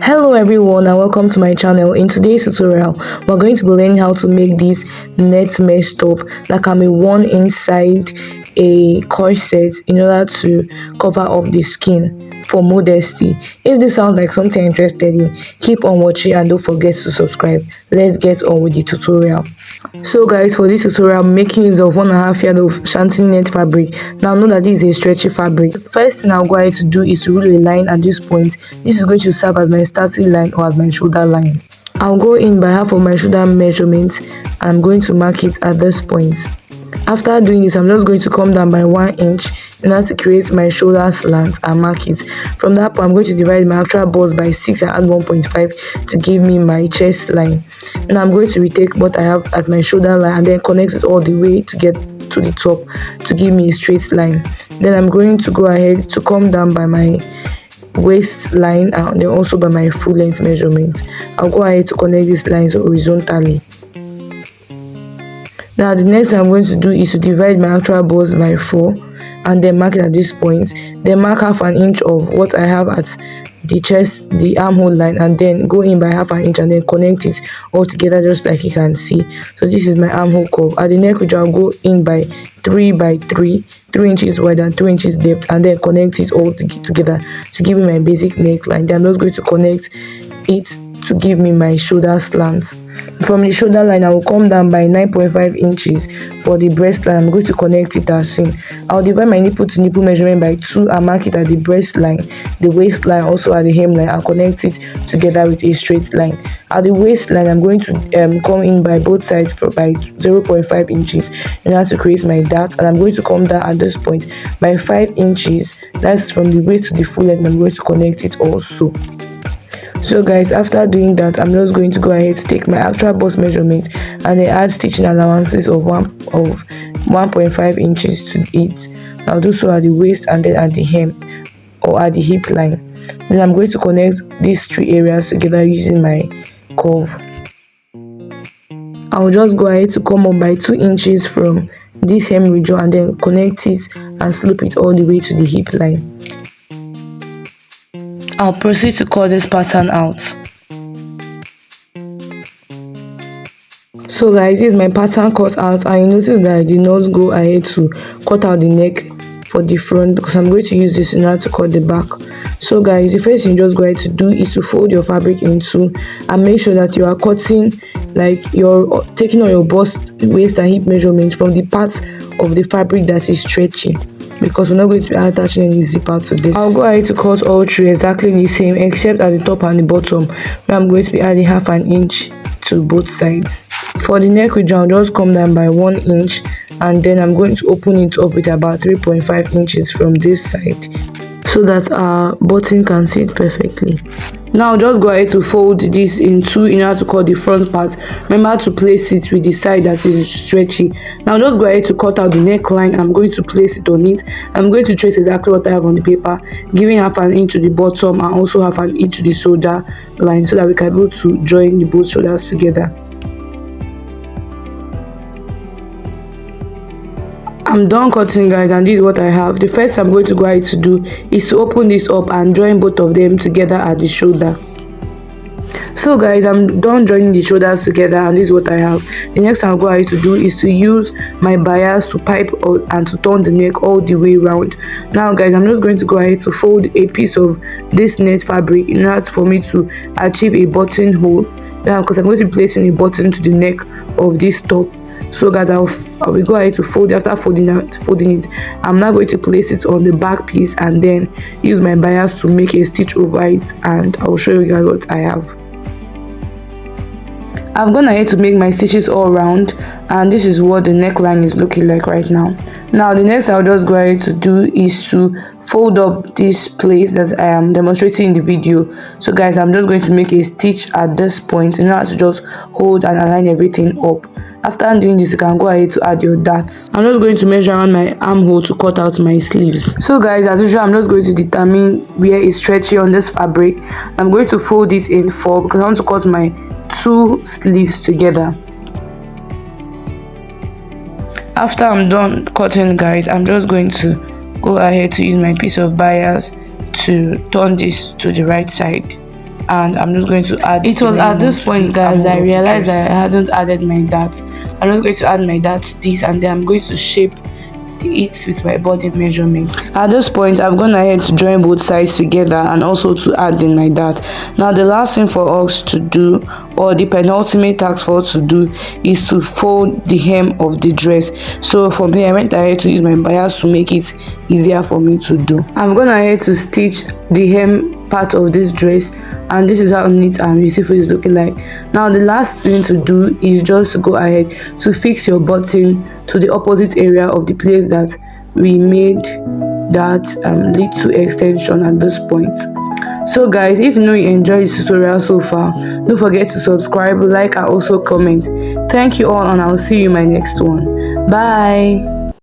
Hello everyone and welcome to my channel. In today's tutorial, we're going to be learning how to make this net mesh top that can be worn inside a corset in order to cover up the skin for modesty. If this sounds like something you're interested in, keep on watching and don't forget to subscribe. Let's get on with the tutorial. So guys, for this tutorial, I'm making use of 1.5 yard of shanty net fabric. Now know that this is a stretchy fabric. The first thing I'm going to do is to rule a line at this point. This is going to serve as my starting line or as my shoulder line. I'll go in by half of my shoulder measurement and I'm going to mark it at this point. After doing this, I'm just going to come down by 1 inch in order to create my shoulder slant and mark it. From that point, I'm going to divide my actual bust by 6 and add 1.5 to give me my chest line. And I'm going to retake what I have at my shoulder line and then connect it all the way to get to the top to give me a straight line. Then I'm going to go ahead to come down by my waistline and then also by my full length measurement. I'll go ahead to connect these lines horizontally. Now the next thing I'm going to do is to divide my actual bust by 4 and then mark it at this point. Then mark half an inch of what I have at the chest, the armhole line, and then go in by half an inch and then connect it all together just like you can see. So this is my armhole curve. At the neck, which I'll go in by 3 by 3 inches wide and 2 inches depth, and then connect it all together to give me my basic neckline. Then I'm not going to connect it to give me my shoulder slant. From the shoulder line, I will come down by 9.5 inches for the breast line. I'm going to connect it as seen. I'll divide my nipple to nipple measurement by 2 and mark it at the breast line, the waistline, also at the hemline, and connect it together with a straight line. At the waistline, I'm going to come in by both sides by 0.5 inches in order to create my dart, and I'm going to come down at this point by 5 inches. That's from the waist to the full length. I'm going to connect it also. So guys, after doing that, I'm just going to go ahead to take my actual bust measurement and then add stitching allowances of 1.5 inches to it. I'll do so at the waist and then at the hem or at the hip line. Then I'm going to connect these 3 areas together using my curve. I'll just go ahead to come up by 2 inches from this hem region and then connect it and slope it all the way to the hip line. I'll proceed to cut this pattern out. So guys, this is my pattern cut out, and you notice that I did not go ahead to cut out the neck for the front because I'm going to use this in order to cut the back. So guys, the first thing you just go ahead to do is to fold your fabric in 2 and make sure that you are cutting, like you're taking all your bust, waist and hip measurements from the part of the fabric that is stretchy, because we're not going to be attaching any zipper to this. I'll go ahead to cut all 3 exactly the same except at the top and the bottom, where I'm going to be adding half an inch to both sides. For the neck region, I'll just come down by 1 inch and then I'm going to open it up with about 3.5 inches from this side so that our button can sit perfectly. Now just go ahead to fold this in 2 in order to cut the front part. Remember to place it with the side that is stretchy. Now just go ahead to cut out the neckline. I'm going to place it on it. I'm going to trace exactly what I have on the paper, giving half an inch to the bottom and also half an inch to the shoulder line so that we can be able to join the both shoulders together. I'm done cutting guys, and this is what I have. The first I'm going to go ahead to do is to open this up and join both of them together at the shoulder. So guys, I'm done joining the shoulders together and this is what I have. The next thing I'll go ahead to do is to use my bias to pipe and to turn the neck all the way around. Now guys, I'm just going to go ahead to fold a piece of this net fabric in order for me to achieve a buttonhole, because I'm going to be placing a button to the neck of this top. So guys, I will go ahead to fold it. After folding it, I'm now going to place it on the back piece and then use my bias to make a stitch over it, and I'll show you guys what I have. I've gone ahead to make my stitches all around, and this is what the neckline is looking like right now. Now the next I'll just go ahead to do is to fold up this place that I am demonstrating in the video. So guys, I'm just going to make a stitch at this point in order to just hold and align everything up. After doing this, you can go ahead to add your darts. I'm just going to measure around my armhole to cut out my sleeves. So guys, as usual, I'm just going to determine where it's stretchy on this fabric. I'm going to fold it in 4 because I want to cut my 2 sleeves together. After I'm done cutting guys, I'm just going to go ahead to use my piece of bias to turn this to the right side. and I'm just going to add. It was at this point, guys, I realized that I hadn't added my dart. I'm just going to add my dart to this, and then I'm going to shape it with my body measurements. At this point, I've gone ahead to join both sides together and also to add in my dart. Now the last thing for us to do, or the penultimate task for us to do, is to fold the hem of the dress. So from here I went ahead to use my bias to make it easier for me to do. I've gone ahead to stitch the hem part of this dress, and this is how neat and beautiful it's looking like. Now the last thing to do is just to go ahead to fix your button to the opposite area of the place that we made that little extension at this point. So guys, if you know you enjoyed this tutorial so far, don't forget to subscribe, like, and also comment. Thank you all, and I'll see you in my next one. Bye.